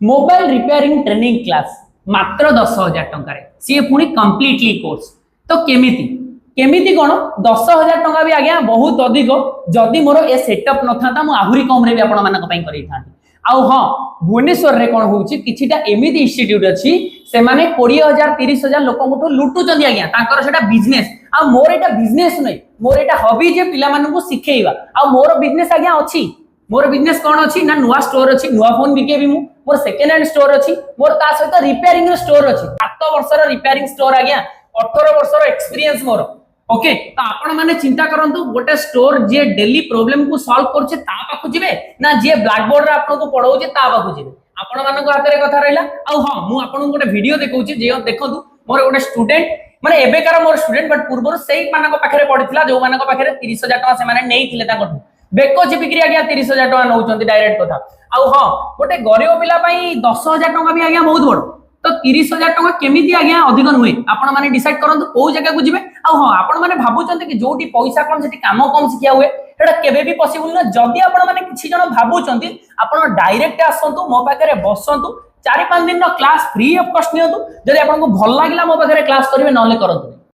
Mobile repairing training class मात्र 10,000 टंका सी पुणी कम्प्लीटली कोर्स तो केमिति केमिति कौन 10,000 टंका भी आज्ञा बहुत अधिक जदि मोर ए सेटअप न था आहुरी कम रे भी आपण मानक पई करै था आउ हां भुवनेश्वर रे कोन होउची किछिटा एमिति इंस्टीट्यूट अछि से माने 20,000 30,000 लोकंठु लुटु चंदी आज्ञा तांकर सेटा बिजनेस आ मोर एटा बिजनेस नै मोर एटा हॉबी जे पिला मानकु सिखेइबा आ मोर बिजनेस आज्ञा अछि मोर बिजनेस कौन अच्छी ना नुआ स्टोर अच्छी नुआ फोन बिकेबी मु मोर सेकेंड हैंड स्टोर अच्छी मोर ता सहित रिपेयरिंग स्टोर अच्छी 7 वर्षर रिपेयरिंग स्टोर आज्ञा 18 वर्षर एक्सपीरियंस मोर ओके तो आपण माने चिंता करंतु गोटे स्टोर जे डेली प्रॉब्लम को सॉल्व करछे ता पाखु जिवे ना जे ब्लैक बोर्ड रे आपन को पढाउछे ता पाखु जिवे आपण मानको हाथ रे कथा रहला आ हां मु आपन गोटे वीडियो देखौछि जे देखंतु मोर गोटे स्टूडेंट माने एबेकार मोर स्टूडेंट बट पूर्वर सेही मानको पाखरे पढितला जो मानको पाखरे 30,000 टका से माने नेइथिले ताकठु बेको चिपिकी आज्ञा 30,000 टका नौचंती डायरेक्ट कथा आउ हां गोटे गरीब पिला पई 10,000 टका भी आज्ञा बहुत बड़ तो 30,000 टका केमिति आज्ञा अधिक नुहे आपण माने डिसाइड करंतु को जगह को जिवे आ हां आपण माने भाबुचंती कि जोटी पैसा कम सेठी काम कम सिखिया हुए एटा केबे भी पॉसिबल न जदी आपण माने किछि जण भाबुचंती आपण डायरेक्ट आसंतु मो पाखरे बसंतु 4-5 दिन no class free of cost नियंतु जदी आपण को भल लागिला मो पाखरे क्लास करिवे नले करंतु।